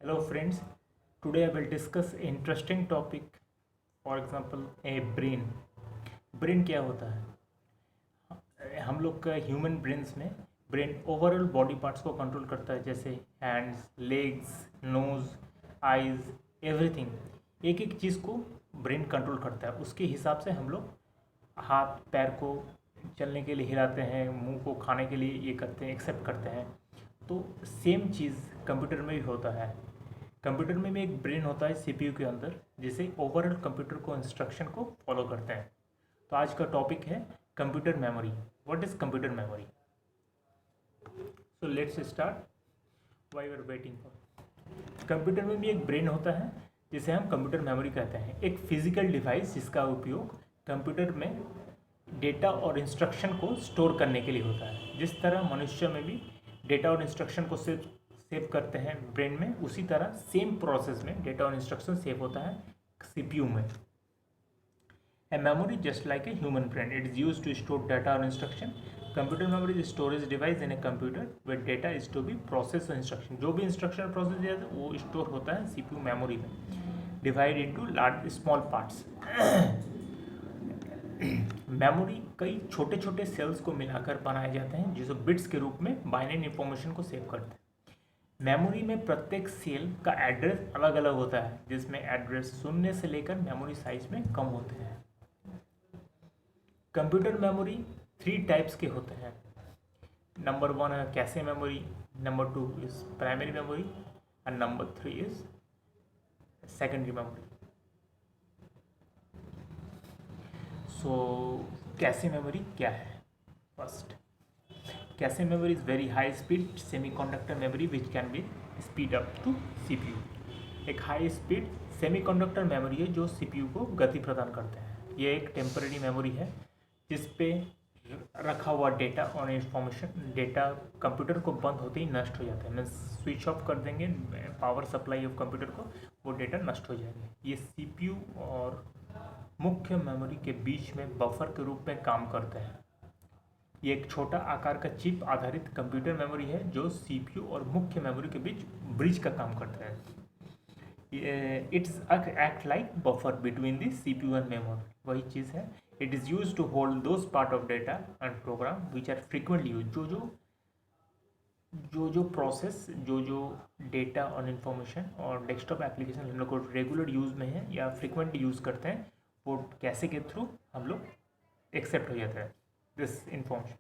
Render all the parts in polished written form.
Hello friends, today I will discuss an interesting topic. For example, a brain. Brain क्या होता है? हम लोग का ह्यूमन ब्रेन्स में ब्रेन ओवरऑल बॉडी पार्ट्स को कंट्रोल करता है, जैसे hands, legs, nose, eyes, everything. एक एक चीज़ को ब्रेन कंट्रोल करता है। उसके हिसाब से हम लोग हाथ पैर को चलने के लिए हिलाते हैं, मुंह को खाने के लिए ये करते हैं, एक्सेप्ट करते हैं। तो सेम चीज़ कंप्यूटर में भी होता है। कंप्यूटर में भी एक ब्रेन होता है सीपीयू के अंदर, जिसे ओवरऑल कंप्यूटर को इंस्ट्रक्शन को फॉलो करते हैं। तो आज का टॉपिक है computer memory. What is computer memory? So let's start. Why are waiting for. Computer में भी एक ब्रेन होता है जिसे हम कंप्यूटर मेमोरी कहते हैं। एक फिजिकल डिवाइस जिसका उपयोग कंप्यूटर में डेटा और इंस्ट्रक्शन को स्टोर करने के लिए होता है। जिस तरह मनुष्य में भी डेटा और इंस्ट्रक्शन को सेव करते हैं ब्रेन में, उसी तरह सेम प्रोसेस में डेटा और इंस्ट्रक्शन सेव होता है सीपीयू में। A memory, just like a human brain, it is used to store data or instruction. Computer memory is a storage device in a computer where data is to be processed or instruction. जो भी instruction process किया जाता है वो store होता है CPU memory में, divide into large small parts. Memory कई छोटे छोटे सेल्स को मिलाकर बनाए जाते हैं जिसे बिट्स के रूप में बाइनरी इंफॉर्मेशन को सेव करते हैं। मेमोरी में प्रत्येक सेल का एड्रेस अलग अलग होता है, जिसमें एड्रेस शून्य से लेकर मेमोरी साइज में कम होते हैं। कंप्यूटर मेमोरी 3 टाइप्स के होते हैं। नंबर 1 है cache memory, number 2 is primary memory and number 3 is secondary memory. So cache memory क्या है? First, cache memory is very high speed semiconductor memory which can be speed up to CPU. एक high speed semiconductor memory है जो CPU को गति प्रदान करते हैं। ये एक टेम्पररी मेमोरी है जिस पे रखा हुआ डेटा और इन्फॉर्मेशन, डेटा कंप्यूटर को बंद होते ही नष्ट हो जाता है। मैं स्विच ऑफ कर देंगे पावर सप्लाई ऑफ कंप्यूटर को, वो डेटा नष्ट हो जाएंगे। ये सीपीयू और मुख्य मेमोरी के बीच में बफर के रूप में काम करते हैं। ये एक छोटा आकार का चिप आधारित कंप्यूटर मेमोरी है जो सीपीयू और मुख्य मेमोरी के बीच ब्रिज का काम करता है। It's act like buffer between the CPU and memory. वही चीज़ है। It is use to hold those part of data and program which are frequently use. जो प्रोसेस, जो डेटा और इन्फॉर्मेशन और डेस्कटॉप एप्लीकेशन हम लोग को रेगुलर यूज़ में है या फ्रिक्वेंटली यूज़ करते हैं, वो कैसे के थ्रू हम लोग एक्सेप्ट हो जाता है दिस इंफॉर्मेशन।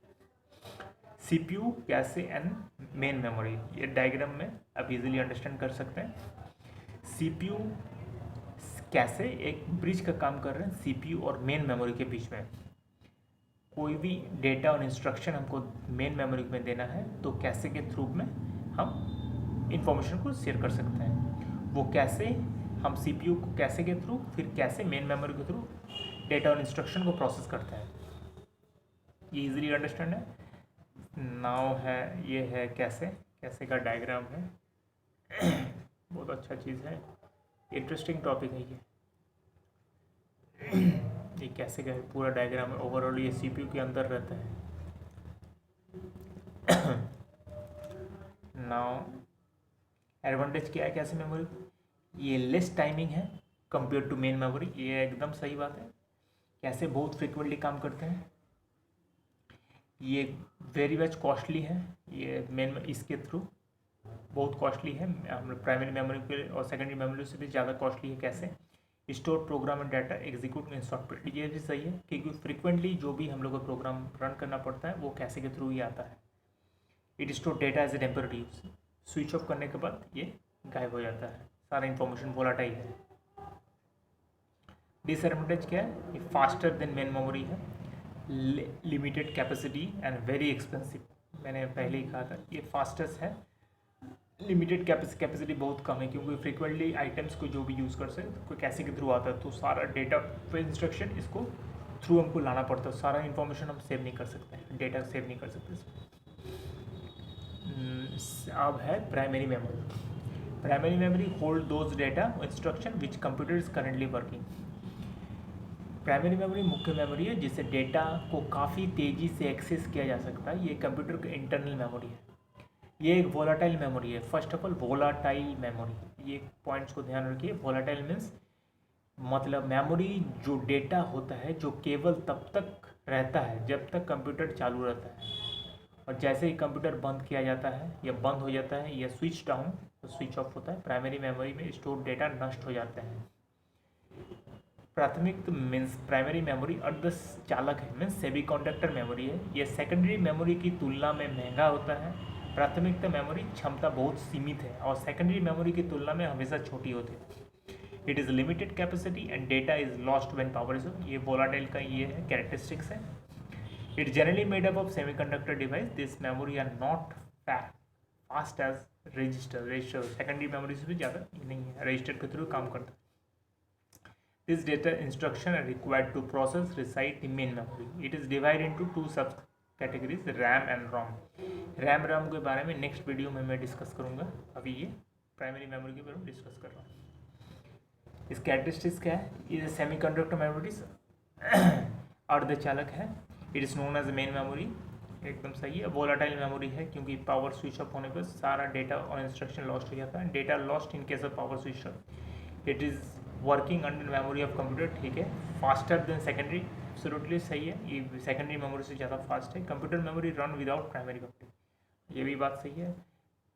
सीपीयू, कैसे एंड मेन मेमोरी, ये डायग्राम में आप इजीली अंडरस्टैंड कर सकते हैं। सीपीयू कैसे एक ब्रिज का काम कर रहे हैं सीपीयू और मेन मेमोरी के बीच में। कोई भी डेटा और इंस्ट्रक्शन हमको मेन मेमोरी में देना है तो कैसे के थ्रू में हम इंफॉर्मेशन को शेयर कर सकते हैं। वो कैसे हम सीपीयू को कैसे के थ्रू, फिर कैसे मेन मेमोरी के थ्रू डेटा और इंस्ट्रक्शन को प्रोसेस करते हैं। ये इजीली अंडरस्टैंड है। नाउ है, ये है कैसे का डायग्राम है। बहुत अच्छा चीज़ है, इंटरेस्टिंग टॉपिक है ये कैसे का पूरा डायग्राम है। ओवरऑल ये सीपीयू के अंदर रहता है। नाउ एडवांटेज क्या है कैसे मेमोरी? ये लेस टाइमिंग है कंपेयर टू मेन मेमोरी, ये एकदम सही बात है। कैसे बहुत फ्रिक्वेंटली काम करते हैं। ये वेरी मच कॉस्टली है, ये मेन इसके थ्रू बहुत कॉस्टली है। हम प्राइमरी मेमोरी के और सेकेंडरी मेमोरी से भी ज़्यादा कॉस्टली है। कैसे store programme and data execute in software, ये भी सही है क्योंकि फ्रिक्वेंटली जो भी हम लोग को प्रोग्राम रन करना पड़ता है वो कैसे के थ्रू ही आता है। It store data as a temporary use, switch off करने के बाद ये गायब हो जाता है, सारा इंफॉर्मेशन वोलाटाइल है। डिसएडवांटेज क्या है? ये फास्टर देन मेन मेमोरी है, limited capacity and very expensive. मैंने पहले ही कहा था ये फास्टेस्ट है, लिमिटेड कैपेसिटी बहुत कम है क्योंकि फ्रिक्वेंटली आइटम्स को जो भी यूज़ कर सकते कोई कैसे के थ्रू आता है तो सारा डेटा इंस्ट्रक्शन इसको थ्रू हमको लाना पड़ता है। सारा इन्फॉर्मेशन हम सेव नहीं कर सकते, डेटा सेव नहीं कर सकते इसमें। अब है primary memory. Primary memory hold those data instruction which computer is currently working. Primary memory मुख्य मेमोरी है जिससे डेटा को काफ़ी तेज़ी से एक्सेस किया जा सकता है। ये कंप्यूटर का इंटरनल मेमोरी है। ये एक वोलाटाइल मेमोरी है। First of all volatile memory, ये पॉइंट्स को ध्यान रखिए। वोलाटाइल मीन्स मतलब मेमोरी जो डेटा होता है जो केवल तब तक रहता है जब तक कंप्यूटर चालू रहता है, और जैसे ही कंप्यूटर बंद किया जाता है या बंद हो जाता है या स्विच डाउन तो स्विच ऑफ होता है, प्राइमरी मेमोरी में स्टोर डेटा नष्ट हो जाता है। प्राथमिक मीन्स प्राइमरी मेमोरी अर्धचालक है, मीन्स सेमीकंडक्टर मेमोरी है। यह सेकेंडरी मेमोरी की तुलना में महंगा होता है। प्राथमिकता मेमोरी क्षमता बहुत सीमित है और सेकेंडरी मेमोरी की तुलना में हमेशा छोटी होती है। It is limited capacity and data is lost when power is off. ये वोलाटाइल का ये है कैरेक्टरिस्टिक्स है। It generally made up of semiconductor device. This memory are not fast as register secondary memory से भी ज़्यादा नहीं है, रजिस्टर के थ्रू काम करता है। This data instruction are required to process reside in main memory. It is divided into two subcategories, RAM and ROM. RAM के बारे में नेक्स्ट वीडियो में मैं डिस्कस करूँगा। अभी ये प्राइमरी मेमोरी के बारे में डिस्कस कर रहा हूँ। इस कैरेक्टरिस्टिक्स क्या है? ये सेमीकंडक्टर मेमोरीज अर्धचालक है। It is known as main memory, एकदम सही है। वोलाटाइल मेमोरी है क्योंकि पावर स्विच ऑफ होने पर सारा डेटा और इंस्ट्रक्शन लॉस्ट हो जाता है। Data lost in case of power switch off. It is working under memory of computer, ठीक है। फास्टर देन सेकेंडरी, एब्सोल्युटली सही है, ये सेकेंडरी मेमोरी से ज़्यादा फास्ट है। Computer memory run without primary memory, ये भी बात सही है।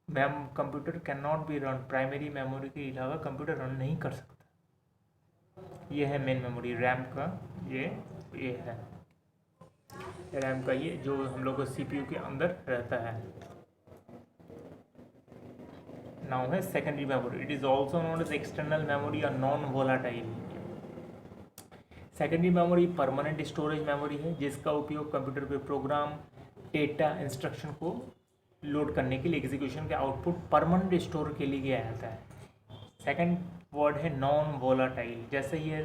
Computer can not be run, primary memory के अलावा कंप्यूटर रन नहीं कर सकता। ये है मेन मेमोरी रैम का, ये है रैम का, ये जो हम लोग को CPU के अंदर रहता है। नाउ है secondary memory. It is also known as external memory और non volatile. Secondary memory permanent storage memory है जिसका उपयोग कंप्यूटर पे प्रोग्राम, डेटा, इंस्ट्रक्शन को लोड करने के लिए एग्जीक्यूशन के आउटपुट परमानेंट स्टोर के लिए किया जाता है। सेकेंड वर्ड है नॉन वोलाटाइल। जैसे ये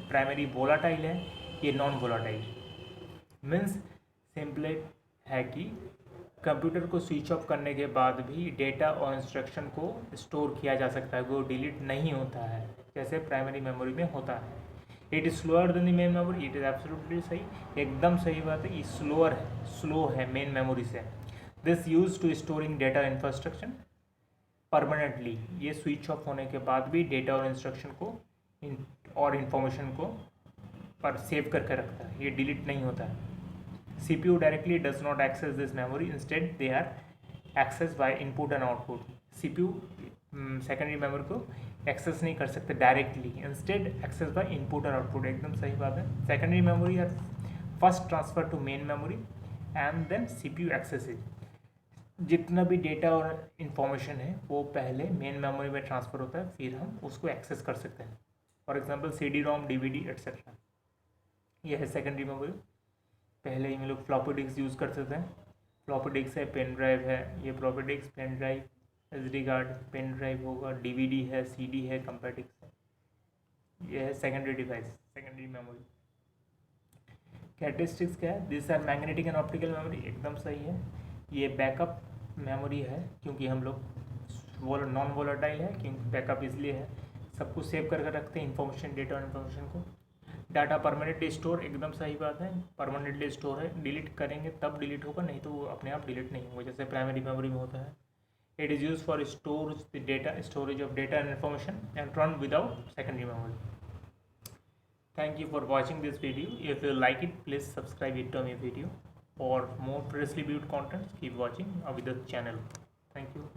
प्राइमरी वोलाटाइल है, ये नॉन वोलाटाइल मीन्स सिंपल है कि कंप्यूटर को स्विच ऑफ करने के बाद भी डेटा और इंस्ट्रक्शन को स्टोर किया जा सकता है, वो डिलीट नहीं होता है जैसे प्राइमरी मेमोरी में होता है। It is slower than the main memory. It is absolutely सही, एकदम सही बात है। ये स्लो है मेन मेमोरी से। This use to storing data infrastructure permanently. ये स्विच ऑफ होने के बाद भी डेटा और इंस्ट्रक्शन को और इन्फॉर्मेशन को पर सेव करके रखता है, ये डिलीट नहीं होता है। CPU directly does not access this memory. Instead, they are accessed by input and output. CPU secondary memory को एक्सेस नहीं कर सकते directly, instead access by input और आउटपुट, एकदम सही बात है। Secondary memory are first transfer to main memory and then CPU access. जितना भी डेटा और इन्फॉर्मेशन है वो पहले मेन मेमोरी में ट्रांसफ़र होता है, फिर हम उसको एक्सेस कर सकते हैं। For example CD-ROM, DVD etcetera, ये है सेकेंडरी मेमोरी। पहले ही हम लोग फ्लॉपी डिस्क यूज़ करते थे। फ्लॉपी डिस्क है, पेन ड्राइव है, ये floppy disk, pen drive, SD card, pen drive होगा, DVD है, CD है, कंपैक्ट डिस्क है। ये है secondary device, secondary memory. Characteristics क्या है? This are magnetic and optical memory, एकदम सही है। ये बैकअप मेमोरी है क्योंकि हम लोग नॉन वोलाटाइल है, क्योंकि बैकअप इसलिए है सब कुछ सेव करके रखते हैं इंफॉर्मेशन, डेटा और इन्फॉर्मेशन को। डाटा परमानेंटली स्टोर, एकदम सही बात है, परमानेंटली स्टोर है। डिलीट करेंगे तब डिलीट होगा, नहीं तो वो अपने आप डिलीट नहीं होगा जैसे प्राइमरी मेमोरी में होता है। It is use for storage of data and information and run without secondary memory. Thank you for watching this video. If you like it, please subscribe it to my video. For more previously viewed content, keep watching Avidat channel. Thank you.